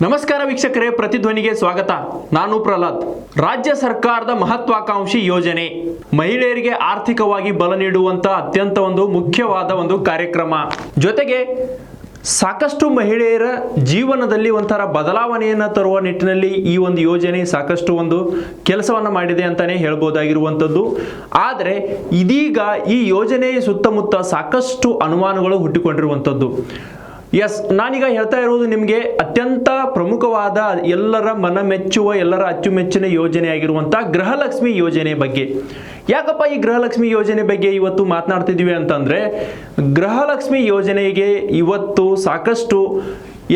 ನಮಸ್ಕಾರ ವೀಕ್ಷಕರೇ, ಪ್ರತಿಧ್ವನಿಗೆ ಸ್ವಾಗತ. ನಾನು ಪ್ರಹ್ಲಾದ್. ರಾಜ್ಯ ಸರ್ಕಾರದ ಮಹತ್ವಾಕಾಂಕ್ಷಿ ಯೋಜನೆ ಮಹಿಳೆಯರಿಗೆ ಆರ್ಥಿಕವಾಗಿ ಬಲ ನೀಡುವಂತ ಅತ್ಯಂತ ಮುಖ್ಯವಾದ ಕಾರ್ಯಕ್ರಮ. ಜೊತೆಗೆ ಸಾಕಷ್ಟು ಮಹಿಳೆಯರ ಜೀವನದಲ್ಲಿ ಒಂಥರ ಬದಲಾವಣೆಯನ್ನು ತರುವ ನಿಟ್ಟಿನಲ್ಲಿ ಈ ಯೋಜನೆ ಸಾಕಷ್ಟು ಕೆಲಸವನ್ನು ಮಾಡಿದೆ ಅಂತಾನೆ ಹೇಳ್ಬೋದಾಗಿರುವಂಥದ್ದು. ಆದರೆ ಇದೀಗ ಈ ಯೋಜನೆಯ ಸುತ್ತಮುತ್ತ ಸಾಕಷ್ಟು ಅನುಮಾನಗಳು ಹುಟ್ಟಿಕೊಂಡಿರುವಂಥದ್ದು. ಎಸ್, ನಾನೀಗ ಹೇಳ್ತಾ ಇರೋದು ನಿಮಗೆ ಅತ್ಯಂತ ಪ್ರಮುಖವಾದ, ಎಲ್ಲರ ಮನ ಮೆಚ್ಚುವ, ಎಲ್ಲರ ಅಚ್ಚುಮೆಚ್ಚಿನ ಯೋಜನೆ ಆಗಿರುವಂಥ ಗೃಹಲಕ್ಷ್ಮಿ ಯೋಜನೆ ಬಗ್ಗೆ. ಯಾಕಪ್ಪ ಈ ಗೃಹಲಕ್ಷ್ಮಿ ಯೋಜನೆ ಬಗ್ಗೆ ಇವತ್ತು ಮಾತನಾಡ್ತಿದ್ದೀವಿ ಅಂತಂದರೆ, ಗೃಹಲಕ್ಷ್ಮಿ ಯೋಜನೆಗೆ ಇವತ್ತು ಸಾಕಷ್ಟು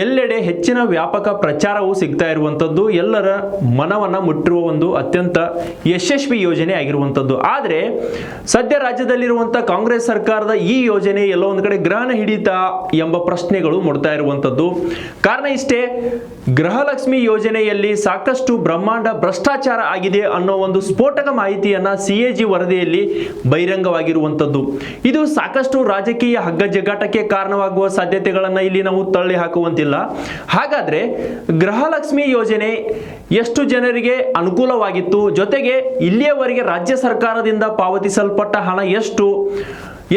ಎಲ್ಲೆಡೆ ಹೆಚ್ಚಿನ ವ್ಯಾಪಕ ಪ್ರಚಾರವು ಸಿಗ್ತಾ ಇರುವಂಥದ್ದು, ಎಲ್ಲರ ಮನವನ್ನು ಮುಟ್ಟಿರುವ ಅತ್ಯಂತ ಯಶಸ್ವಿ ಯೋಜನೆ ಆಗಿರುವಂಥದ್ದು. ಆದರೆ ಸದ್ಯ ರಾಜ್ಯದಲ್ಲಿರುವಂಥ ಕಾಂಗ್ರೆಸ್ ಸರ್ಕಾರದ ಈ ಯೋಜನೆ ಎಲ್ಲೋ ಒಂದು ಕಡೆ ಗ್ರಹಣ ಹಿಡಿತಾ ಎಂಬ ಪ್ರಶ್ನೆಗಳು ಮೂಡ್ತಾ ಇರುವಂಥದ್ದು. ಕಾರಣ ಇಷ್ಟೇ, ಗೃಹಲಕ್ಷ್ಮಿ ಯೋಜನೆಯಲ್ಲಿ ಸಾಕಷ್ಟು ಬ್ರಹ್ಮಾಂಡ ಭ್ರಷ್ಟಾಚಾರ ಆಗಿದೆ ಅನ್ನೋ ಸ್ಫೋಟಕ ಮಾಹಿತಿಯನ್ನ CAG ವರದಿಯಲ್ಲಿ ಬಹಿರಂಗವಾಗಿರುವಂಥದ್ದು. ಇದು ಸಾಕಷ್ಟು ರಾಜಕೀಯ ಹಗ್ಗ ಜಗ್ಗಾಟಕ್ಕೆ ಕಾರಣವಾಗುವ ಸಾಧ್ಯತೆಗಳನ್ನು ಇಲ್ಲಿ ನಾವು ತಳ್ಳಿ ಹಾಕುವಂತಿಲ್ಲ. ಹಾಗಾದ್ರೆ ಗೃಹಲಕ್ಷ್ಮಿ ಯೋಜನೆ ಎಷ್ಟು ಜನರಿಗೆ ಅನುಕೂಲವಾಗಿತ್ತು, ಜೊತೆಗೆ ಇಲ್ಲಿಯವರೆಗೆ ರಾಜ್ಯ ಸರ್ಕಾರದಿಂದ ಪಾವತಿಸಲ್ಪಟ್ಟ ಹಣ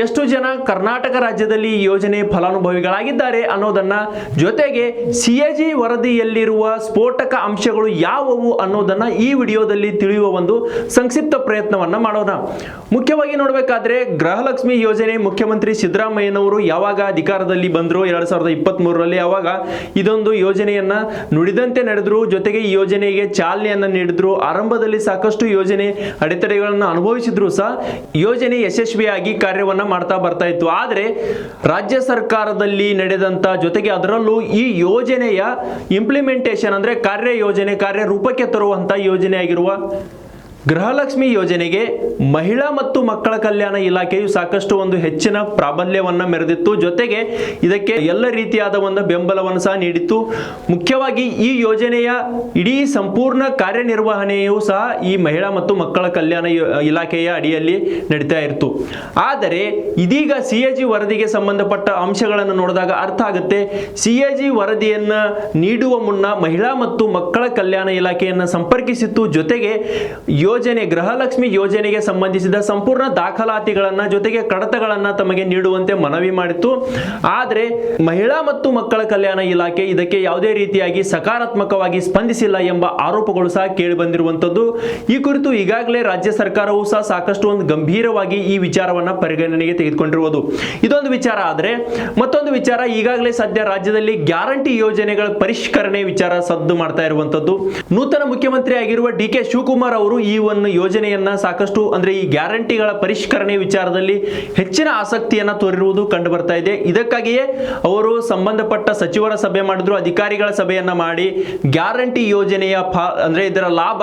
ಎಷ್ಟು ಜನ ಕರ್ನಾಟಕ ರಾಜ್ಯದಲ್ಲಿ ಈ ಯೋಜನೆ ಫಲಾನುಭವಿಗಳಾಗಿದ್ದಾರೆ ಅನ್ನೋದನ್ನ, ಜೊತೆಗೆ CAG ವರದಿಯಲ್ಲಿರುವ ಸ್ಫೋಟಕ ಅಂಶಗಳು ಯಾವುವು ಅನ್ನೋದನ್ನ ಈ ವಿಡಿಯೋದಲ್ಲಿ ತಿಳಿಯುವ ಸಂಕ್ಷಿಪ್ತ ಪ್ರಯತ್ನವನ್ನ ಮಾಡೋಣ. ಮುಖ್ಯವಾಗಿ ನೋಡಬೇಕಾದ್ರೆ ಗೃಹಲಕ್ಷ್ಮಿ ಯೋಜನೆ ಮುಖ್ಯಮಂತ್ರಿ ಸಿದ್ದರಾಮಯ್ಯನವರು ಯಾವಾಗ ಅಧಿಕಾರದಲ್ಲಿ ಬಂದ್ರು 2023ರಲ್ಲಿ, ಅವಾಗ ಇದೊಂದು ಯೋಜನೆಯನ್ನ ನುಡಿದಂತೆ ನಡೆದ್ರು. ಜೊತೆಗೆ ಈ ಯೋಜನೆಗೆ ಚಾಲನೆಯನ್ನ ನೀಡಿದ್ರು. ಆರಂಭದಲ್ಲಿ ಸಾಕಷ್ಟು ಯೋಜನೆ ಅಡೆತಡೆಗಳನ್ನು ಅನುಭವಿಸಿದ್ರು ಸಹ ಯೋಜನೆ ಯಶಸ್ವಿಯಾಗಿ ಕಾರ್ಯವನ್ನು ಮಾಡ್ತಾ ಬರ್ತಾ ಇತ್ತು. ಆದರೆ ರಾಜ್ಯ ಸರ್ಕಾರದಲ್ಲಿ ನಡೆದಂತ, ಜೊತೆಗೆ ಅದರಲ್ಲೂ ಈ ಯೋಜನೆಯ ಇಂಪ್ಲಿಮೆಂಟೇಷನ್ ಅಂದ್ರೆ ಕಾರ್ಯರೂಪಕ್ಕೆ ತರುವಂತ ಯೋಜನೆ ಆಗಿರುವ ಗೃಹಲಕ್ಷ್ಮಿ ಯೋಜನೆಗೆ ಮಹಿಳಾ ಮತ್ತು ಮಕ್ಕಳ ಕಲ್ಯಾಣ ಇಲಾಖೆಯು ಸಾಕಷ್ಟು ಹೆಚ್ಚಿನ ಪ್ರಾಬಲ್ಯವನ್ನ ಮೆರೆದಿತ್ತು. ಜೊತೆಗೆ ಇದಕ್ಕೆ ಎಲ್ಲ ರೀತಿಯಾದ ಬೆಂಬಲವನ್ನು ಸಹ ನೀಡಿತ್ತು. ಮುಖ್ಯವಾಗಿ ಈ ಯೋಜನೆಯ ಇಡೀ ಸಂಪೂರ್ಣ ಕಾರ್ಯನಿರ್ವಹಣೆಯು ಸಹ ಈ ಮಹಿಳಾ ಮತ್ತು ಮಕ್ಕಳ ಕಲ್ಯಾಣ ಇಲಾಖೆಯ ಅಡಿಯಲ್ಲಿ ನಡೀತಾ ಇತ್ತು. ಆದರೆ ಇದೀಗ CAG ವರದಿಗೆ ಸಂಬಂಧಪಟ್ಟ ಅಂಶಗಳನ್ನು ನೋಡಿದಾಗ ಅರ್ಥ ಆಗುತ್ತೆ. CAG ವರದಿಯನ್ನ ನೀಡುವ ಮುನ್ನ ಮಹಿಳಾ ಮತ್ತು ಮಕ್ಕಳ ಕಲ್ಯಾಣ ಇಲಾಖೆಯನ್ನ ಸಂಪರ್ಕಿಸಿತ್ತು. ಜೊತೆಗೆ ಗೃಹಲಕ್ಷ್ಮಿ ಯೋಜನೆಗೆ ಸಂಬಂಧಿಸಿದ ಸಂಪೂರ್ಣ ದಾಖಲಾತಿಗಳನ್ನ, ಜೊತೆಗೆ ಕಡತಗಳನ್ನ ತಮಗೆ ನೀಡುವಂತೆ ಮನವಿ ಮಾಡಿತ್ತು. ಆದರೆ ಮಹಿಳಾ ಮತ್ತು ಮಕ್ಕಳ ಕಲ್ಯಾಣ ಇಲಾಖೆ ಇದಕ್ಕೆ ಯಾವುದೇ ರೀತಿಯಾಗಿ ಸಕಾರಾತ್ಮಕವಾಗಿ ಸ್ಪಂದಿಸಿಲ್ಲ ಎಂಬ ಆರೋಪಗಳು ಸಹ ಕೇಳಿ ಬಂದಿರುವಂತದ್ದು. ಈ ಕುರಿತು ಈಗಾಗಲೇ ರಾಜ್ಯ ಸರ್ಕಾರವು ಸಹ ಸಾಕಷ್ಟು ಗಂಭೀರವಾಗಿ ಈ ವಿಚಾರವನ್ನ ಪರಿಗಣನೆಗೆ ತೆಗೆದುಕೊಂಡಿರುವುದು ಇದೊಂದು ವಿಚಾರ. ಆದರೆ ಮತ್ತೊಂದು ವಿಚಾರ, ಈಗಾಗಲೇ ಸದ್ಯ ರಾಜ್ಯದಲ್ಲಿ ಗ್ಯಾರಂಟಿ ಯೋಜನೆಗಳ ಪರಿಷ್ಕರಣೆ ವಿಚಾರ ಸದ್ದು ಮಾಡ್ತಾ ಇರುವಂತದ್ದು. ನೂತನ ಮುಖ್ಯಮಂತ್ರಿ ಆಗಿರುವ DK ಶಿವಕುಮಾರ್ ಅವರು ಈ ಯೋಜನೆಯನ್ನ ಸಾಕಷ್ಟು, ಅಂದ್ರೆ ಈ ಗ್ಯಾರಂಟಿಗಳ ಪರಿಷ್ಕರಣೆ ವಿಚಾರದಲ್ಲಿ ಹೆಚ್ಚಿನ ಆಸಕ್ತಿಯನ್ನ ತೋರಿರುವುದು ಕಂಡು ಬರ್ತಾ ಇದೆ. ಇದಕ್ಕಾಗಿಯೇ ಅವರು ಸಂಬಂಧಪಟ್ಟ ಸಚಿವರ ಸಭೆ ಮಾಡಿದ್ರು, ಅಧಿಕಾರಿಗಳ ಸಭೆಯನ್ನ ಮಾಡಿ ಗ್ಯಾರಂಟಿ ಯೋಜನೆಯ ಅಂದ್ರೆ ಇದರ ಲಾಭ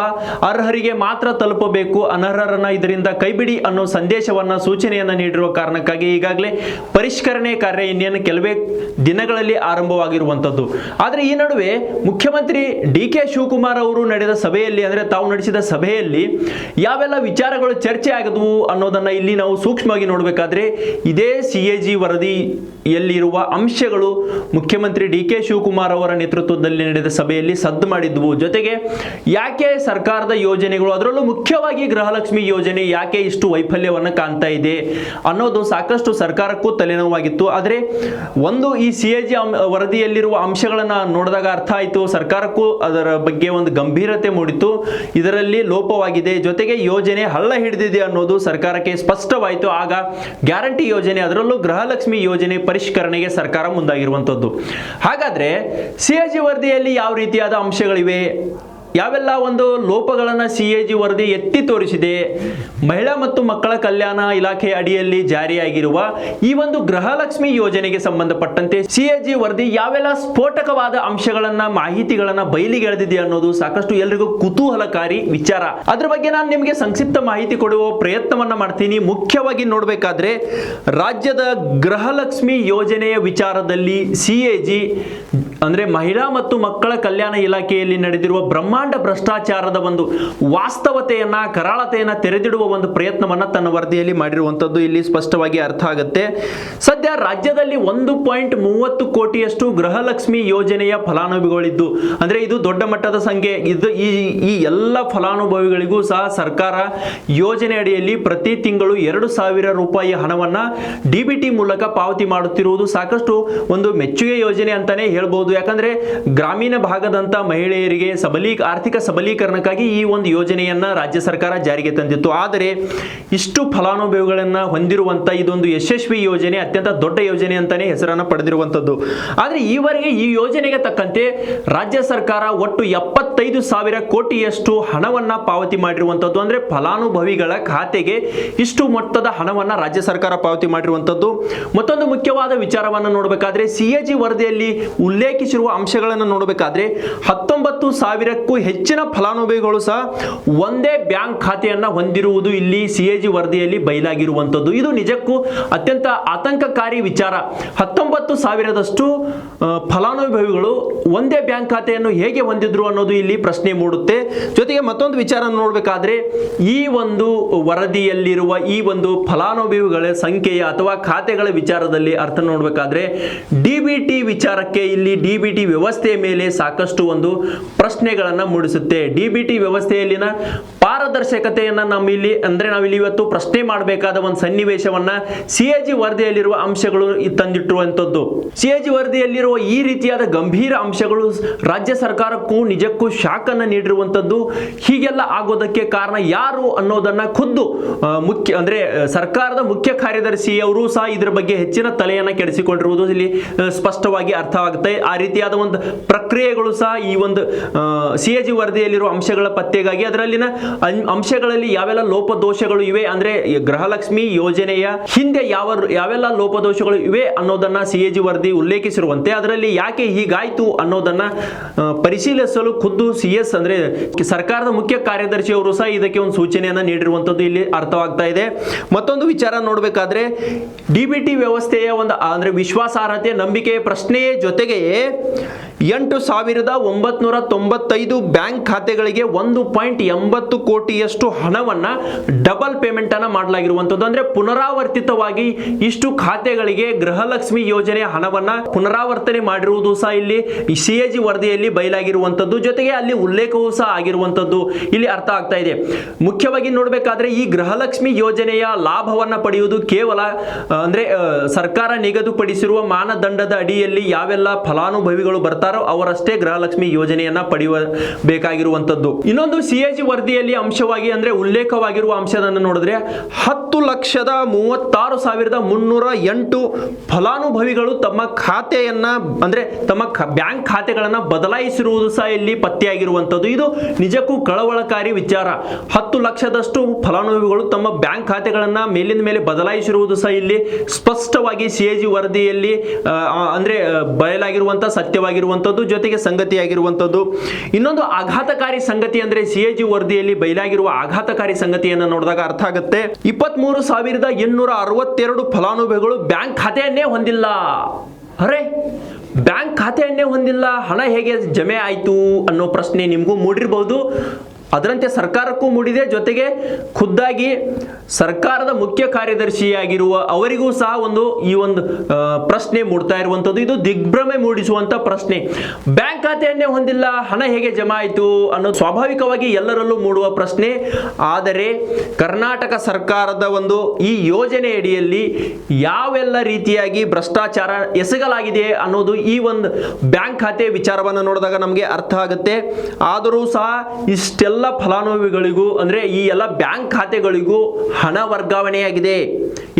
ಅರ್ಹರಿಗೆ ಮಾತ್ರ ತಲುಪಬೇಕು, ಅನರ್ಹರನ್ನ ಇದರಿಂದ ಕೈಬಿಡಿ ಅನ್ನೋ ಸಂದೇಶವನ್ನ, ಸೂಚನೆಯನ್ನ ನೀಡಿರುವ ಕಾರಣಕ್ಕಾಗಿ ಈಗಾಗಲೇ ಪರಿಷ್ಕರಣೆ ಕಾರ್ಯ ಇನ್ನೇನು ಕೆಲವೇ ದಿನಗಳಲ್ಲಿ ಆರಂಭವಾಗಿರುವಂತದ್ದು. ಆದರೆ ಈ ನಡುವೆ ಮುಖ್ಯಮಂತ್ರಿ DK ಶಿವಕುಮಾರ್ ಅವರು ನಡೆದ ಸಭೆಯಲ್ಲಿ, ಅಂದ್ರೆ ತಾವು ನಡೆಸಿದ ಸಭೆಯಲ್ಲಿ ಯಾವೆಲ್ಲ ವಿಚಾರಗಳು ಚರ್ಚೆ ಆಗಿದ್ವು ಅನ್ನೋದನ್ನ ಇಲ್ಲಿ ನಾವು ಸೂಕ್ಷ್ಮವಾಗಿ ನೋಡಬೇಕಾದ್ರೆ, ಇದೇ CAG ವರದಿಯಲ್ಲಿರುವ ಅಂಶಗಳು ಮುಖ್ಯಮಂತ್ರಿ DK ಶಿವಕುಮಾರ್ ಅವರ ನೇತೃತ್ವದಲ್ಲಿ ನಡೆದ ಸಭೆಯಲ್ಲಿ ಸದ್ದು ಮಾಡಿದ್ವು. ಜೊತೆಗೆ ಯಾಕೆ ಸರ್ಕಾರದ ಯೋಜನೆಗಳು, ಅದರಲ್ಲೂ ಮುಖ್ಯವಾಗಿ ಗೃಹಲಕ್ಷ್ಮಿ ಯೋಜನೆ ಯಾಕೆ ಇಷ್ಟು ವೈಫಲ್ಯವನ್ನು ಕಾಣ್ತಾ ಇದೆ ಅನ್ನೋದು ಸಾಕಷ್ಟು ಸರ್ಕಾರಕ್ಕೂ ತಲೆನೋವಾಗಿತ್ತು. ಆದರೆ ಈ CAG ವರದಿಯಲ್ಲಿರುವ ಅಂಶಗಳನ್ನ ನೋಡಿದಾಗ ಅರ್ಥ ಆಯಿತು, ಸರ್ಕಾರಕ್ಕೂ ಅದರ ಬಗ್ಗೆ ಗಂಭೀರತೆ ಮೂಡಿತು. ಇದರಲ್ಲಿ ಲೋಪವಾಗಿದೆ, ಜೊತೆಗೆ ಯೋಜನೆ ಹಳ್ಳ ಹಿಡಿದಿದೆ ಅನ್ನೋದು ಸರ್ಕಾರಕ್ಕೆ ಸ್ಪಷ್ಟವಾಯಿತು. ಆಗ ಗ್ಯಾರಂಟಿ ಯೋಜನೆ, ಅದರಲ್ಲೂ ಗೃಹಲಕ್ಷ್ಮಿ ಯೋಜನೆ ಪರಿಷ್ಕರಣೆಗೆ ಸರ್ಕಾರ ಮುಂದಾಗಿರುವಂತದ್ದು. ಹಾಗಾದ್ರೆ CAG ವರದಿಯಲ್ಲಿ ಯಾವ ರೀತಿಯಾದ ಅಂಶಗಳಿವೆ, ಯಾವೆಲ್ಲ ಲೋಪಗಳನ್ನು CAG ವರದಿ ಎತ್ತಿ ತೋರಿಸಿದೆ, ಮಹಿಳಾ ಮತ್ತು ಮಕ್ಕಳ ಕಲ್ಯಾಣ ಇಲಾಖೆ ಅಡಿಯಲ್ಲಿ ಜಾರಿಯಾಗಿರುವ ಈ ಗೃಹಲಕ್ಷ್ಮಿ ಯೋಜನೆಗೆ ಸಂಬಂಧಪಟ್ಟಂತೆ CAG ವರದಿ ಯಾವೆಲ್ಲ ಸ್ಫೋಟಕವಾದ ಅಂಶಗಳನ್ನ, ಮಾಹಿತಿಗಳನ್ನ ಬಯಲಿಗೆಳೆದಿದೆ ಅನ್ನೋದು ಸಾಕಷ್ಟು ಎಲ್ಲರಿಗೂ ಕುತೂಹಲಕಾರಿ ವಿಚಾರ. ಅದ್ರ ಬಗ್ಗೆ ನಾನು ನಿಮಗೆ ಸಂಕ್ಷಿಪ್ತ ಮಾಹಿತಿ ಕೊಡುವ ಪ್ರಯತ್ನವನ್ನ ಮಾಡ್ತೀನಿ. ಮುಖ್ಯವಾಗಿ ನೋಡಬೇಕಾದ್ರೆ ರಾಜ್ಯದ ಗೃಹಲಕ್ಷ್ಮಿ ಯೋಜನೆಯ ವಿಚಾರದಲ್ಲಿ CAG ಅಂದ್ರೆ ಮಹಿಳಾ ಮತ್ತು ಮಕ್ಕಳ ಕಲ್ಯಾಣ ಇಲಾಖೆಯಲ್ಲಿ ನಡೆದಿರುವ ಬ್ರಹ್ಮಾಂಡ ಭ್ರಷ್ಟಾಚಾರದ ಒಂದು ವಾಸ್ತವತೆಯನ್ನ ಕರಾಳತೆಯನ್ನ ತೆರೆದಿಡುವ ಒಂದು ಪ್ರಯತ್ನವನ್ನ ತನ್ನ ವರದಿಯಲ್ಲಿ ಮಾಡಿರುವಂತದ್ದು ಇಲ್ಲಿ ಸ್ಪಷ್ಟವಾಗಿ ಅರ್ಥ ಆಗುತ್ತೆ. ಸದ್ಯ ರಾಜ್ಯದಲ್ಲಿ 1.30 ಕೋಟಿಯಷ್ಟು ಗೃಹಲಕ್ಷ್ಮಿ ಯೋಜನೆಯ ಫಲಾನುಭವಿಗಳಿದ್ದು, ಅಂದ್ರೆ ಇದು ದೊಡ್ಡ ಮಟ್ಟದ ಸಂಖ್ಯೆ. ಇದು ಈ ಎಲ್ಲ ಫಲಾನುಭವಿಗಳಿಗೂ ಸಹ ಸರ್ಕಾರ ಯೋಜನೆ ಅಡಿಯಲ್ಲಿ ಪ್ರತಿ ತಿಂಗಳು 2,000 ರೂಪಾಯಿ ಹಣವನ್ನ ಡಿಬಿಟಿ ಮೂಲಕ ಪಾವತಿ ಮಾಡುತ್ತಿರುವುದು ಸಾಕಷ್ಟು ಒಂದು ಮೆಚ್ಚುಗೆ ಯೋಜನೆ ಅಂತಾನೆ ಹೇಳ್ಬೋದು. ಯಾಕಂದ್ರೆ ಗ್ರಾಮೀಣ ಭಾಗದಂತ ಮಹಿಳೆಯರಿಗೆ ಆರ್ಥಿಕ ಸಬಲೀಕರಣಕ್ಕಾಗಿ ಈ ಒಂದು ಯೋಜನೆಯನ್ನ ರಾಜ್ಯ ಸರ್ಕಾರ ಜಾರಿಗೆ ತಂದಿತ್ತು. ಆದರೆ ಇಷ್ಟು ಫಲಾನುಭವಿಗಳನ್ನ ಹೊಂದಿರುವಂತ ಇದೊಂದು ಯಶಸ್ವಿ ಯೋಜನೆ, ಅತ್ಯಂತ ದೊಡ್ಡ ಯೋಜನೆ ಅಂತಾನೆ ಹೆಸರನ್ನ ಪಡೆದಿರುವಂತದ್ದು. ಆದ್ರೆ ಈವರೆಗೆ ಈ ಯೋಜನೆಗೆ ತಕ್ಕಂತೆ ರಾಜ್ಯ ಸರ್ಕಾರ ಒಟ್ಟು 75,000 ಕೋಟಿಯಷ್ಟು ಹಣವನ್ನ ಪಾವತಿ ಮಾಡಿರುವಂತದ್ದು. ಅಂದ್ರೆ ಫಲಾನುಭವಿಗಳ ಖಾತೆಗೆ ಇಷ್ಟು ಮೊತ್ತದ ಹಣವನ್ನ ರಾಜ್ಯ ಸರ್ಕಾರ ಪಾವತಿ ಮಾಡಿರುವಂತದ್ದು. ಮತ್ತೊಂದು ಮುಖ್ಯವಾದ ವಿಚಾರವನ್ನು ನೋಡಬೇಕಾದ್ರೆ ಸಿಎಜಿ ವರದಿಯಲ್ಲಿ ಉಲ್ಲೇಖಿಸಿರುವ ಅಂಶಗಳನ್ನು ನೋಡಬೇಕಾದ್ರೆ 19,000ಕ್ಕೂ ಹೆಚ್ಚಿನ ಫಲಾನುಭವಿಗಳು ಸಹ ಒಂದೇ ಬ್ಯಾಂಕ್ ಖಾತೆಯನ್ನ ಹೊಂದಿರುವುದು ಇಲ್ಲಿ ಸಿಎಜಿ ವರದಿಯಲ್ಲಿ ಬಯಲಾಗಿರುವಂತದ್ದು. ಇದು ನಿಜಕ್ಕೂ ಅತ್ಯಂತ ಆತಂಕಕಾರಿ ವಿಚಾರ. 19,000ದಷ್ಟು ಫಲಾನುಭವಿಗಳು ಒಂದೇ ಬ್ಯಾಂಕ್ ಖಾತೆಯನ್ನು ಹೇಗೆ ಹೊಂದಿದ್ರು ಅನ್ನೋದು ಇಲ್ಲಿ ಪ್ರಶ್ನೆ ಮೂಡುತ್ತೆ. ಜೊತೆಗೆ ಮತ್ತೊಂದು ವಿಚಾರ ನೋಡಬೇಕಾದ್ರೆ ಈ ಒಂದು ವರದಿಯಲ್ಲಿರುವ ಈ ಒಂದು ಫಲಾನುಭವಿಗಳ ಸಂಖ್ಯೆಯ ಅಥವಾ ಖಾತೆಗಳ ವಿಚಾರದಲ್ಲಿ ಅರ್ಥ ನೋಡಬೇಕಾದ್ರೆ ಡಿಬಿಟಿ ವಿಚಾರಕ್ಕೆ ಇಲ್ಲಿ ಡಿಬಿಟಿ ವ್ಯವಸ್ಥೆಯ ಮೇಲೆ ಸಾಕಷ್ಟು ಒಂದು ಪ್ರಶ್ನೆಗಳನ್ನ ಮೂಡಿಸುತ್ತೆ. ಡಿಬಿಟಿ ವ್ಯವಸ್ಥೆಯಲ್ಲಿನ ಪಾರದರ್ಶಕತೆಯನ್ನ ನಾವಿಲ್ಲಿ ಇವತ್ತು ಪ್ರಶ್ನೆ ಮಾಡಬೇಕಾದ ಒಂದು ಸನ್ನಿವೇಶವನ್ನ ಸಿಎಜಿ ವರದಿಯಲ್ಲಿರುವ ಅಂಶಗಳು ತಂದಿಟ್ಟಿರುವಂತದ್ದು. ಸಿಎಜಿ ವರದಿಯಲ್ಲಿರುವ ಈ ರೀತಿಯಾದ ಗಂಭೀರ ಅಂಶಗಳು ರಾಜ್ಯ ಸರ್ಕಾರಕ್ಕೂ ನಿಜಕ್ಕೂ ಶಾಕ್ ಅನ್ನ ನೀಡಿರುವಂತದ್ದು. ಹೀಗೆಲ್ಲ ಆಗೋದಕ್ಕೆ ಕಾರಣ ಯಾರು ಅನ್ನೋದನ್ನ ಖುದ್ದು ಸರ್ಕಾರದ ಮುಖ್ಯ ಕಾರ್ಯದರ್ಶಿ ಅವರು ಸಹ ಇದರ ಬಗ್ಗೆ ಹೆಚ್ಚಿನ ತಲೆಯನ್ನ ಕೆಡಿಸಿಕೊಂಡಿರುವುದು ಇಲ್ಲಿ ಸ್ಪಷ್ಟವಾಗಿ ಅರ್ಥವಾಗುತ್ತೆ. ಆ ರೀತಿಯಾದ ಒಂದು ಪ್ರಕ್ರಿಯೆಗಳು ಸಹ ಈ ಒಂದು ಸಿಎಜಿ ವರದಿಯಲ್ಲಿರುವ ಅಂಶಗಳ ಪತ್ತೆಗಾಗಿ ಅದರಲ್ಲಿನ ಅಂಶಗಳಲ್ಲಿ ಯಾವೆಲ್ಲ ಲೋಪದೋಷಗಳು ಇವೆ, ಅಂದ್ರೆ ಗೃಹಲಕ್ಷ್ಮಿ ಯೋಜನೆಯ ಹಿಂದೆ ಯಾವೆಲ್ಲ ಲೋಪದೋಷಗಳು ಇವೆ ಅನ್ನೋದನ್ನ ಸಿಎಜಿ ವರದಿ ಉಲ್ಲೇಖಿಸಿರುವಂತೆ ಅದರಲ್ಲಿ ಯಾಕೆ ಹೀಗಾಯ್ತು ಅನ್ನೋದನ್ನ ಪರಿಶೀಲಿಸಲು ಖುದ್ದು ಸಿಎಸ್ ಅಂದ್ರೆ ಸರ್ಕಾರದ ಮುಖ್ಯ ಕಾರ್ಯದರ್ಶಿ ಅವರು ಸಹ ಇದಕ್ಕೆ ಒಂದು ಸೂಚನೆಯನ್ನ ನೀಡಿರುವಂತದ್ದು ಇಲ್ಲಿ ಅರ್ಥವಾಗ್ತಾ ಇದೆ. ಮತ್ತೊಂದು ವಿಚಾರ ನೋಡಬೇಕಾದ್ರೆ ಡಿಬಿಟಿ ವ್ಯವಸ್ಥೆಯ ಒಂದು ಅಂದ್ರೆ ವಿಶ್ವಾಸಾರ್ಹತೆ ನಂಬಿಕೆಯ ಪ್ರಶ್ನೆಯ ಜೊತೆಗೆ 8,995 ಬ್ಯಾಂಕ್ ಖಾತೆಗಳಿಗೆ 1.80 ಕೋಟಿಯಷ್ಟು ಹಣವನ್ನ ಡಬಲ್ ಪೇಮೆಂಟ್ ಅನ್ನ ಮಾಡಲಾಗಿರುವಂತದ್ದು. ಅಂದ್ರೆ ಪುನರಾವರ್ತಿತವಾಗಿ ಇಷ್ಟು ಖಾತೆಗಳಿಗೆ ಗೃಹಲಕ್ಷ್ಮಿ ಯೋಜನೆಯ ಹಣವನ್ನ ಪುನರಾವರ್ತನೆ ಮಾಡಿರುವುದು ಸಹ ಇಲ್ಲಿ ಸಿಎಜಿ ವರದಿಯಲ್ಲಿ ಬಯಲಾಗಿರುವಂತದ್ದು. ಜೊತೆಗೆ ಅಲ್ಲಿ ಉಲ್ಲೇಖವೂ ಸಹ ಆಗಿರುವಂತದ್ದು ಇಲ್ಲಿ ಅರ್ಥ ಆಗ್ತಾ ಇದೆ. ಮುಖ್ಯವಾಗಿ ನೋಡಬೇಕಾದ್ರೆ ಈ ಗೃಹಲಕ್ಷ್ಮಿ ಯೋಜನೆಯ ಲಾಭವನ್ನ ಪಡೆಯುವುದು ಕೇವಲ ಅಂದ್ರೆ ಸರ್ಕಾರ ನಿಗದಿಪಡಿಸಿರುವ ಮಾನದಂಡದ ಅಡಿಯಲ್ಲಿ ಯಾವೆಲ್ಲ ಫಲಾನುಭವಿಗಳು ಬರ್ತಾರೋ ಅವರಷ್ಟೇ ಗೃಹಲಕ್ಷ್ಮಿ ಯೋಜನೆಯನ್ನ ಪಡೆಯಬೇಕಾಗಿರುವಂತದ್ದು. ಇನ್ನೊಂದು ಸಿಎಜಿ ವರದಿಯಲ್ಲಿ ಅಂಶವಾಗಿ ಅಂದ್ರೆ ಉಲ್ಲೇಖವಾಗಿರುವ ಅಂಶವನ್ನು ನೋಡಿದ್ರೆ 10,36,308 ಫಲಾನುಭವಿಗಳು ತಮ್ಮ ಖಾತೆಯನ್ನ ಅಂದ್ರೆ ತಮ್ಮ ಬ್ಯಾಂಕ್ ಖಾತೆಗಳನ್ನ ಬದಲಾಯಿಸಿರುವುದು ಸಹ ಇಲ್ಲಿ ಪತ್ತೆಯಾಗಿರುವಂತದ್ದು. ಇದು ನಿಜಕ್ಕೂ ಕಳವಳಕಾರಿ ವಿಚಾರ. 10 ಲಕ್ಷದಷ್ಟು ಫಲಾನುಭವಿಗಳು ತಮ್ಮ ಬ್ಯಾಂಕ್ ಖಾತೆಗಳನ್ನ ಮೇಲಿಂದ ಮೇಲೆ ಬದಲಾಯಿಸಿರುವುದು ಸಹ ಇಲ್ಲಿ ಸ್ಪಷ್ಟವಾಗಿ ಸಿಎಜಿ ವರದಿಯಲ್ಲಿ ಅಂದ್ರೆ ಬಯಲಾಗಿರುವಂತಹ ಸತ್ಯವಾಗಿರುವಂತದ್ದು, ಜೊತೆಗೆ ಸಂಗತಿಯಾಗಿರುವಂತದ್ದು. ಇನ್ನೊಂದು ಆಘಾತಕಾರಿ ಸಂಗತಿ ಅಂದ್ರೆ ಸಿಎಜಿ ವರದಿಯಲ್ಲಿ ಬಯಲಾಗಿರುವ ಆಘಾತಕಾರಿ ಸಂಗತಿಯನ್ನು ನೋಡಿದಾಗ ಅರ್ಥ ಆಗುತ್ತೆ. 23,262 ಫಲಾನುಭವಿಗಳು ಬ್ಯಾಂಕ್ ಖಾತೆಯನ್ನೇ ಹೊಂದಿಲ್ಲ. ಅರೆ, ಬ್ಯಾಂಕ್ ಖಾತೆಯನ್ನೇ ಹೊಂದಿಲ್ಲ, ಹಣ ಹೇಗೆ ಜಮೆ ಆಯ್ತು ಅನ್ನೋ ಪ್ರಶ್ನೆ ನಿಮಗೂ ಮೂಡಿರಬಹುದು. ಅದರಂತೆ ಸರ್ಕಾರಕ್ಕೂ ಮೂಡಿದೆ. ಜೊತೆಗೆ ಖುದ್ದಾಗಿ ಸರ್ಕಾರದ ಮುಖ್ಯ ಕಾರ್ಯದರ್ಶಿಯಾಗಿರುವ ಅವರಿಗೂ ಸಹ ಈ ಒಂದು ಪ್ರಶ್ನೆ ಮೂಡ್ತಾ ಇರುವಂತದ್ದು. ಇದು ದಿಗ್ಭ್ರಮೆ ಮೂಡಿಸುವಂತ ಪ್ರಶ್ನೆ. ಬ್ಯಾಂಕ್ ಖಾತೆಯನ್ನೇ ಹೊಂದಿಲ್ಲ, ಹಣ ಹೇಗೆ ಜಮಾ ಆಯಿತು ಅನ್ನೋದು ಸ್ವಾಭಾವಿಕವಾಗಿ ಎಲ್ಲರಲ್ಲೂ ಮೂಡುವ ಪ್ರಶ್ನೆ. ಆದರೆ ಕರ್ನಾಟಕ ಸರ್ಕಾರದ ಈ ಯೋಜನೆ ಅಡಿಯಲ್ಲಿ ಯಾವೆಲ್ಲ ರೀತಿಯಾಗಿ ಭ್ರಷ್ಟಾಚಾರ ಎಸಗಲಾಗಿದೆ ಅನ್ನೋದು ಈ ಒಂದು ಬ್ಯಾಂಕ್ ಖಾತೆ ವಿಚಾರವನ್ನು ನೋಡಿದಾಗ ನಮಗೆ ಅರ್ಥ ಆಗುತ್ತೆ. ಆದರೂ ಸಹ ಇಷ್ಟೆಲ್ಲ ಫಲಾನುಭವಿಗಳಿಗೂ ಅಂದ್ರೆ ಈ ಎಲ್ಲ ಬ್ಯಾಂಕ್ ಖಾತೆಗಳಿಗೂ ಹಣ ವರ್ಗಾವಣೆಯಾಗಿದೆ.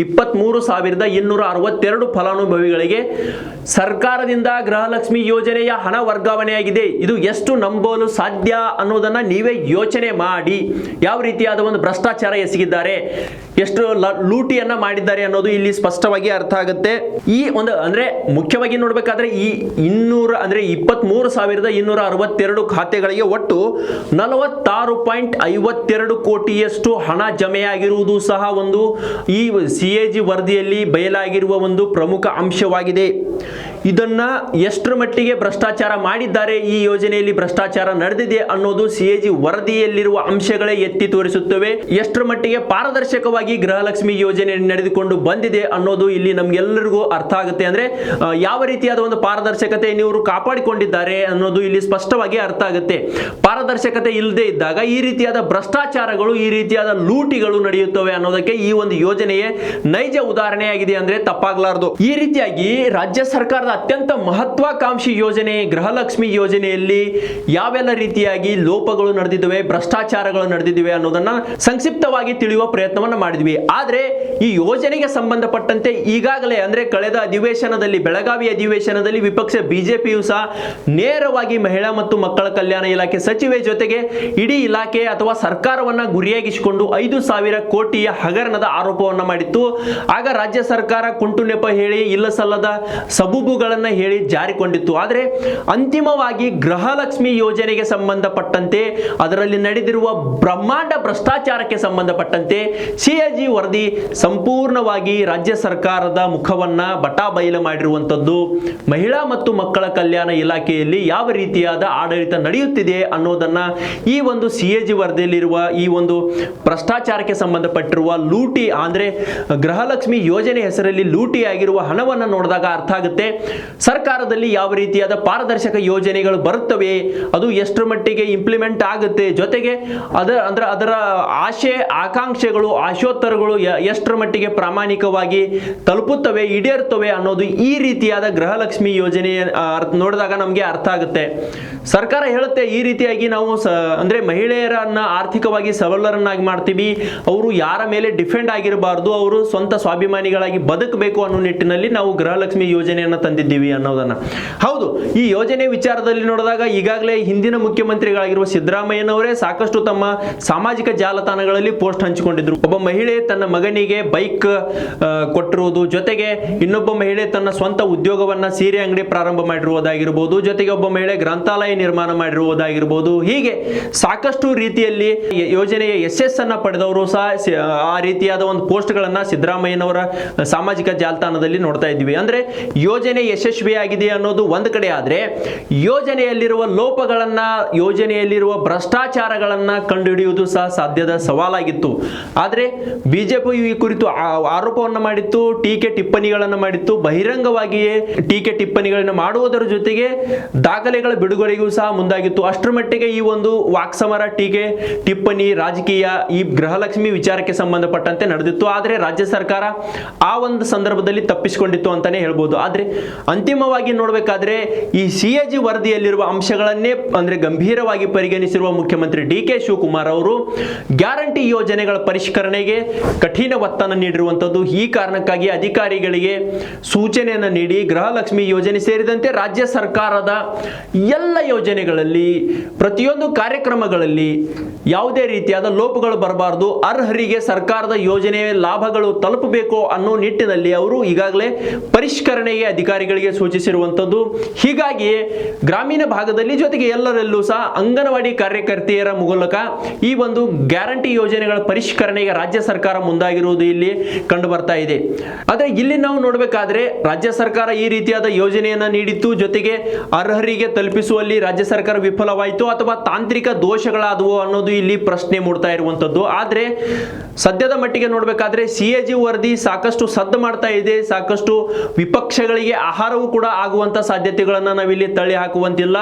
23,262 ಫಲಾನುಭವಿಗಳಿಗೆ ಸರ್ಕಾರದಿಂದ ಗೃಹಲಕ್ಷ್ಮಿ ಯೋಜನೆಯ ಹಣ ವರ್ಗಾವಣೆಯಾಗಿದೆ. ಇದು ಎಷ್ಟು ನಂಬಲು ಸಾಧ್ಯ ಅನ್ನೋದನ್ನ ನೀವೇ ಯೋಚನೆ ಮಾಡಿ. ಯಾವ ರೀತಿಯಾದ ಒಂದು ಭ್ರಷ್ಟಾಚಾರ ಎಸಗಿದ್ದಾರೆ, ಎಷ್ಟು ಲೂಟಿಯನ್ನ ಮಾಡಿದ್ದಾರೆ ಅನ್ನೋದು ಇಲ್ಲಿ ಸ್ಪಷ್ಟವಾಗಿ ಅರ್ಥ ಆಗುತ್ತೆ. ಈ ಒಂದು ಅಂದ್ರೆ ಮುಖ್ಯವಾಗಿ ನೋಡ್ಬೇಕಾದ್ರೆ ಈ 23,262 ಖಾತೆಗಳಿಗೆ ಒಟ್ಟು 46.52 ಕೋಟಿಯಷ್ಟು ಹಣ ಜಮೆಯಾಗಿರುವುದು ಸಹ ಈ ಸಿಎಜಿ ವರದಿಯಲ್ಲಿ ಬಯಲಾಗಿರುವ ಒಂದು ಪ್ರಮುಖ ಅಂಶವಾಗಿದೆ. ಇದನ್ನ ಎಷ್ಟರ ಮಟ್ಟಿಗೆ ಭ್ರಷ್ಟಾಚಾರ ಮಾಡಿದ್ದಾರೆ, ಈ ಯೋಜನೆಯಲ್ಲಿ ಭ್ರಷ್ಟಾಚಾರ ನಡೆದಿದೆ ಅನ್ನೋದು CAG ವರದಿಯಲ್ಲಿರುವ ಅಂಶಗಳೇ ಎತ್ತಿ ತೋರಿಸುತ್ತವೆ. ಎಷ್ಟರ ಮಟ್ಟಿಗೆ ಪಾರದರ್ಶಕವಾಗಿ ಗೃಹಲಕ್ಷ್ಮಿ ಯೋಜನೆ ನಡೆದುಕೊಂಡು ಬಂದಿದೆ ಅನ್ನೋದು ಇಲ್ಲಿ ನಮ್ಗೆಲ್ಲರಿಗೂ ಅರ್ಥ ಆಗುತ್ತೆ. ಅಂದ್ರೆ ಯಾವ ರೀತಿಯಾದ ಒಂದು ಪಾರದರ್ಶಕತೆ ಇವರು ಕಾಪಾಡಿಕೊಂಡಿದ್ದಾರೆ ಅನ್ನೋದು ಇಲ್ಲಿ ಸ್ಪಷ್ಟವಾಗಿ ಅರ್ಥ ಆಗುತ್ತೆ. ಪಾರದರ್ಶಕತೆ ಇಲ್ಲದೆ ಇದ್ದಾಗ ಈ ರೀತಿಯಾದ ಭ್ರಷ್ಟಾಚಾರಗಳು, ಈ ರೀತಿಯಾದ ಲೂಟಿಗಳು ನಡೆಯುತ್ತವೆ ಅನ್ನೋದಕ್ಕೆ ಈ ಒಂದು ಯೋಜನೆಯೇ ನೈಜ ಉದಾಹರಣೆಯಾಗಿದೆ ಅಂದ್ರೆ ತಪ್ಪಾಗಲಾರದು. ಈ ರೀತಿಯಾಗಿ ರಾಜ್ಯ ಸರ್ಕಾರದ ಅತ್ಯಂತ ಮಹತ್ವಾಕಾಂಕ್ಷಿ ಯೋಜನೆ ಗೃಹಲಕ್ಷ್ಮಿ ಯೋಜನೆಯಲ್ಲಿ ಯಾವೆಲ್ಲ ರೀತಿಯಾಗಿ ಲೋಪಗಳು ನಡೆದಿವೆ, ಭ್ರಷ್ಟಾಚಾರಗಳು ನಡೆದಿವೆ ಅನ್ನೋದನ್ನ ಸಂಕ್ಷಿಪ್ತವಾಗಿ ತಿಳಿಯುವ ಪ್ರಯತ್ನವನ್ನ ಮಾಡಿದ್ವಿ. ಆದ್ರೆ ಈ ಯೋಜನೆಗೆ ಸಂಬಂಧಪಟ್ಟಂತೆ ಈಗಾಗಲೇ ಅಂದ್ರೆ ಕಳೆದ ಅಧಿವೇಶನದಲ್ಲಿ, ಬೆಳಗಾವಿ ಅಧಿವೇಶನದಲ್ಲಿ ವಿಪಕ್ಷ ಬಿಜೆಪಿಯು ಸಹ ನೇರವಾಗಿ ಮಹಿಳಾ ಮತ್ತು ಮಕ್ಕಳ ಕಲ್ಯಾಣ ಇಲಾಖೆ ಸಚಿವೆ ಜೊತೆಗೆ ಇಡೀ ಇಲಾಖೆ ಅಥವಾ ಸರ್ಕಾರವನ್ನ ಗುರಿಯಾಗಿಸಿಕೊಂಡು 5,000 ಕೋಟಿಯ ಹಗರಣದ ಆರೋಪವನ್ನ ಮಾಡಿತ್ತು. ಆಗ ರಾಜ್ಯ ಸರ್ಕಾರ ಕುಂಟು ನೆಪ ಹೇಳಿ ಇಲ್ಲ ಸಲ್ಲದ ಸಬೂಬುಗಳನ್ನ ಹೇಳಿ ಜಾರಿಕೊಂಡಿತ್ತು. ಆದರೆ ಅಂತಿಮವಾಗಿ ಗೃಹಲಕ್ಷ್ಮಿ ಯೋಜನೆಗೆ ಸಂಬಂಧಪಟ್ಟಂತೆ ಅದರಲ್ಲಿ ನಡೆದಿರುವ ಬ್ರಹ್ಮಾಂಡ ಭ್ರಷ್ಟಾಚಾರಕ್ಕೆ ಸಂಬಂಧಪಟ್ಟಂತೆ CAG ವರದಿ ಸಂಪೂರ್ಣವಾಗಿ ರಾಜ್ಯ ಸರ್ಕಾರದ ಮುಖವನ್ನ ಬಟಾಬಯಲು ಮಾಡಿರುವಂತದ್ದು. ಮಹಿಳಾ ಮತ್ತು ಮಕ್ಕಳ ಕಲ್ಯಾಣ ಇಲಾಖೆಯಲ್ಲಿ ಯಾವ ರೀತಿಯಾದ ಆಡಳಿತ ನಡೆಯುತ್ತಿದೆ ಅನ್ನೋದನ್ನ ಈ ಒಂದು CAG ವರದಿಯಲ್ಲಿರುವ ಈ ಒಂದು ಭ್ರಷ್ಟಾಚಾರಕ್ಕೆ ಸಂಬಂಧಪಟ್ಟಿರುವ ಲೂಟಿ ಅಂದ್ರೆ ಗೃಹಲಕ್ಷ್ಮಿ ಯೋಜನೆ ಹೆಸರಲ್ಲಿ ಲೂಟಿ ಆಗಿರುವ ಹಣವನ್ನು ನೋಡಿದಾಗ ಅರ್ಥ ಆಗುತ್ತೆ. ಸರ್ಕಾರದಲ್ಲಿ ಯಾವ ರೀತಿಯಾದ ಪಾರದರ್ಶಕ ಯೋಜನೆಗಳು ಬರುತ್ತವೆ, ಅದು ಎಷ್ಟರ ಮಟ್ಟಿಗೆ ಇಂಪ್ಲಿಮೆಂಟ್ ಆಗುತ್ತೆ, ಜೊತೆಗೆ ಅದರ ಆಶೆ ಆಕಾಂಕ್ಷೆಗಳು ಆಶೋತ್ತರಗಳು ಎಷ್ಟರ ಮಟ್ಟಿಗೆ ಪ್ರಾಮಾಣಿಕವಾಗಿ ತಲುಪುತ್ತವೆ, ಈಡೇರುತ್ತವೆ ಅನ್ನೋದು ಈ ರೀತಿಯಾದ ಗೃಹಲಕ್ಷ್ಮಿ ಯೋಜನೆ ನೋಡಿದಾಗ ನಮಗೆ ಅರ್ಥ ಆಗುತ್ತೆ. ಸರ್ಕಾರ ಹೇಳುತ್ತೆ ಈ ರೀತಿಯಾಗಿ ನಾವು ಅಂದ್ರೆ ಮಹಿಳೆಯರನ್ನ ಆರ್ಥಿಕವಾಗಿ ಸಬಲರನ್ನಾಗಿ ಮಾಡ್ತೀವಿ, ಅವರು ಯಾರ ಮೇಲೆ ಡಿಫೆಂಡ್ ಆಗಿರಬಾರ್ದು, ಅವರು ಸ್ವಂತ ಸ್ವಾಭಿಮಾನಿಗಳಾಗಿ ಬದುಕಬೇಕು ಅನ್ನೋ ನಿಟ್ಟಿನಲ್ಲಿ ನಾವು ಗೃಹಲಕ್ಷ್ಮಿ ಯೋಜನೆಯನ್ನು ತಂದಿದ್ದೀವಿ ಅನ್ನೋದನ್ನ. ಹೌದು, ಈ ಯೋಜನೆ ವಿಚಾರದಲ್ಲಿ ನೋಡಿದಾಗ ಈಗಾಗಲೇ ಹಿಂದಿನ ಮುಖ್ಯಮಂತ್ರಿಗಳಾಗಿರುವ ಸಿದ್ದರಾಮಯ್ಯನವರೇ ಸಾಕಷ್ಟು ತಮ್ಮ ಸಾಮಾಜಿಕ ಜಾಲತಾಣಗಳಲ್ಲಿ ಪೋಸ್ಟ್ ಹಂಚಿಕೊಂಡಿದ್ರು. ಒಬ್ಬ ಮಹಿಳೆ ತನ್ನ ಮಗನಿಗೆ ಬೈಕ್ ಕೊಟ್ಟಿರುವುದು, ಜೊತೆಗೆ ಇನ್ನೊಬ್ಬ ಮಹಿಳೆ ತನ್ನ ಸ್ವಂತ ಉದ್ಯೋಗವನ್ನ ಸೀರೆ ಅಂಗಡಿ ಪ್ರಾರಂಭ ಮಾಡಿರುವುದಾಗಿರ್ಬೋದು, ಜೊತೆಗೆ ಒಬ್ಬ ಮಹಿಳೆ ಗ್ರಂಥಾಲಯ ನಿರ್ಮಾಣ ಮಾಡಿರುವುದಾಗಿರ್ಬೋದು. ಹೀಗೆ ಸಾಕಷ್ಟು ರೀತಿಯಲ್ಲಿ ಯೋಜನೆಯ ಯಶಸ್ಸನ್ನ ಪಡೆದವರು ಸಹ ಆ ರೀತಿಯಾದ ಒಂದು ಪೋಸ್ಟ್ಗಳನ್ನ ಸಿದ್ದರಾಮಯ್ಯನವರ ಸಾಮಾಜಿಕ ಜಾಲತಾಣದಲ್ಲಿ ನೋಡ್ತಾ ಇದ್ವಿ. ಅಂದ್ರೆ ಯೋಜನೆ ಯಶಸ್ವಿಯಾಗಿದೆ ಅನ್ನೋದು ಒಂದು ಕಡೆ, ಆದ್ರೆ ಯೋಜನೆಯಲ್ಲಿರುವ ಲೋಪಗಳನ್ನ, ಯೋಜನೆಯಲ್ಲಿರುವ ಭ್ರಷ್ಟಾಚಾರಗಳನ್ನ ಕಂಡುಹಿಡಿಯುವುದು ಸಹ ಸಾಧ್ಯದ ಸವಾಲಾಗಿತ್ತು. ಆದ್ರೆ ಬಿಜೆಪಿ ಈ ಕುರಿತು ಆರೋಪವನ್ನು ಮಾಡಿತ್ತು, ಟೀಕೆ ಟಿಪ್ಪಣಿಗಳನ್ನು ಮಾಡಿತ್ತು, ಬಹಿರಂಗವಾಗಿಯೇ ಟೀಕೆ ಟಿಪ್ಪಣಿಗಳನ್ನು ಮಾಡುವುದರ ಜೊತೆಗೆ ದಾಖಲೆಗಳ ಬಿಡುಗಡೆಗೂ ಸಹ ಮುಂದಾಗಿತ್ತು. ಅಷ್ಟರ ಮಟ್ಟಿಗೆ ಈ ಒಂದು ವಾಕ್ಸಮರ, ಟೀಕೆ ಟಿಪ್ಪಣಿ, ರಾಜಕೀಯ ಈ ಗೃಹಲಕ್ಷ್ಮಿ ವಿಚಾರಕ್ಕೆ ಸಂಬಂಧಪಟ್ಟಂತೆ ನಡೆದಿತ್ತು. ಆದರೆ ರಾಜ್ಯ ಸರ್ಕಾರ ಆ ಒಂದು ಸಂದರ್ಭದಲ್ಲಿ ತಪ್ಪಿಸಿಕೊಂಡಿತ್ತು ಅಂತಾನೆ ಹೇಳ್ಬೋದು. ಆದ್ರೆ ಅಂತಿಮವಾಗಿ ನೋಡಬೇಕಾದ್ರೆ ಈ CAG ವರದಿಯಲ್ಲಿರುವ ಅಂಶಗಳನ್ನೇ ಅಂದ್ರೆ ಗಂಭೀರವಾಗಿ ಪರಿಗಣಿಸಿರುವ ಮುಖ್ಯಮಂತ್ರಿ DK ಶಿವಕುಮಾರ್ ಅವರು ಗ್ಯಾರಂಟಿ ಯೋಜನೆಗಳ ಪರಿಷ್ಕರಣೆಗೆ ಕಠಿಣ ಒತ್ತನ್ನು ನೀಡಿರುವಂತದ್ದು. ಈ ಕಾರಣಕ್ಕಾಗಿ ಅಧಿಕಾರಿಗಳಿಗೆ ಸೂಚನೆಯನ್ನು ನೀಡಿ ಗೃಹಲಕ್ಷ್ಮಿ ಯೋಜನೆ ಸೇರಿದಂತೆ ರಾಜ್ಯ ಸರ್ಕಾರದ ಎಲ್ಲ ಯೋಜನೆಗಳಲ್ಲಿ, ಪ್ರತಿಯೊಂದು ಕಾರ್ಯಕ್ರಮಗಳಲ್ಲಿ ಯಾವುದೇ ರೀತಿಯಾದ ಲೋಪಗಳು ಬರಬಾರದು, ಅರ್ಹರಿಗೆ ಸರ್ಕಾರದ ಯೋಜನೆಯ ಲಾಭಗಳು ತಲುಪಬೇಕು ಅನ್ನೋ ನಿಟ್ಟಿನಲ್ಲಿ ಅವರು ಈಗಾಗಲೇ ಪರಿಷ್ಕರಣೆಗೆ ಅಧಿಕಾರಿಗಳಿಗೆ ಸೂಚಿಸಿರುವಂತದ್ದು. ಹೀಗಾಗಿ ಗ್ರಾಮೀಣ ಭಾಗದಲ್ಲಿ ಜೊತೆಗೆ ಎಲ್ಲರಲ್ಲೂ ಸಹ ಅಂಗನವಾಡಿ ಕಾರ್ಯಕರ್ತೆಯರ ಮೂಲಕ ಈ ಒಂದು ಗ್ಯಾರಂಟಿ ಯೋಜನೆಗಳ ಪರಿಷ್ಕರಣೆಗೆ ರಾಜ್ಯ ಸರ್ಕಾರ ಮುಂದಾಗಿರುವುದು ಇಲ್ಲಿ ಕಂಡು ಬರ್ತಾ ಇದೆ. ಆದ್ರೆ ಇಲ್ಲಿ ನಾವು ನೋಡಬೇಕಾದ್ರೆ ರಾಜ್ಯ ಸರ್ಕಾರ ಈ ರೀತಿಯಾದ ಯೋಜನೆಯನ್ನ ನೀಡಿತ್ತು, ಜೊತೆಗೆ ಅರ್ಹರಿಗೆ ತಲುಪಿಸುವಲ್ಲಿ ರಾಜ್ಯ ಸರ್ಕಾರ ವಿಫಲವಾಯಿತು ಅಥವಾ ತಾಂತ್ರಿಕ ದೋಷಗಳಾದವು ಅನ್ನೋದು ಇಲ್ಲಿ ಪ್ರಶ್ನೆ ಮೂಡ್ತಾ ಇರುವಂತದ್ದು. ಆದ್ರೆ ಸದ್ಯದ ಮಟ್ಟಿಗೆ ನೋಡಬೇಕಾದ್ರೆ CAG ವರದಿ ಸಾಕಷ್ಟು ಸದ್ದು ಮಾಡ್ತಾ ಇದೆ, ಸಾಕಷ್ಟು ವಿಪಕ್ಷಗಳಿಗೆ ಆಹಾರವೂ ಕೂಡ ಆಗುವಂತ ಸಾಧ್ಯತೆಗಳನ್ನ ನಾವಿಲ್ಲಿ ತಳ್ಳಿ ಹಾಕುವಂತಿಲ್ಲ.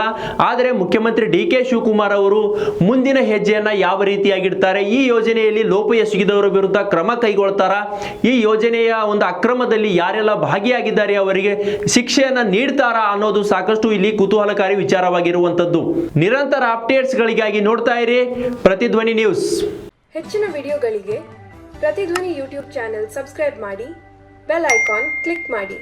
ಆದರೆ ಮುಖ್ಯಮಂತ್ರಿ DK ಶಿವಕುಮಾರ್ ಅವರು ಮುಂದಿನ ಹೆಜ್ಜೆಯನ್ನ ಯಾವ ರೀತಿಯಾಗಿಡ್ತಾರೆ, ಈ ಯೋಜನೆಯಲ್ಲಿ ಲೋಪ ಎಸಗಿದವರ ವಿರುದ್ಧ ಕ್ರಮ ಕೈಗೊಳ್ತಾರ, ಈ ಯೋಜನೆಯ ಒಂದು ಅಕ್ರಮದಲ್ಲಿ ಯಾರೆಲ್ಲ ಭಾಗಿಯಾಗಿದ್ದಾರೆ ಅವರಿಗೆ ಶಿಕ್ಷೆಯನ್ನ ನೀಡ್ತಾರಾ ಅನ್ನೋದು ಸಾಕಷ್ಟು ಇಲ್ಲಿ ಕುತೂಹಲಕಾರಿ ವಿಚಾರವಾಗಿರುವಂತದ್ದು. ನಿರಂತರ ಅಪ್ಡೇಟ್ಸ್ಗಳಿಗಾಗಿ ನೋಡ್ತಾ ಇರಿ ಪ್ರತಿಧ್ವನಿ ನ್ಯೂಸ್. ಹೆಚ್ಚಿನ ವಿಡಿಯೋಗಳಿಗೆ ಪ್ರತಿಧ್ವನಿ ಯೂಟ್ಯೂಬ್ ಚಾನೆಲ್ ಸಬ್ಸ್ಕ್ರೈಬ್ ಮಾಡಿ, ಬೆಲ್ ಐಕಾನ್ ಕ್ಲಿಕ್ ಮಾಡಿ.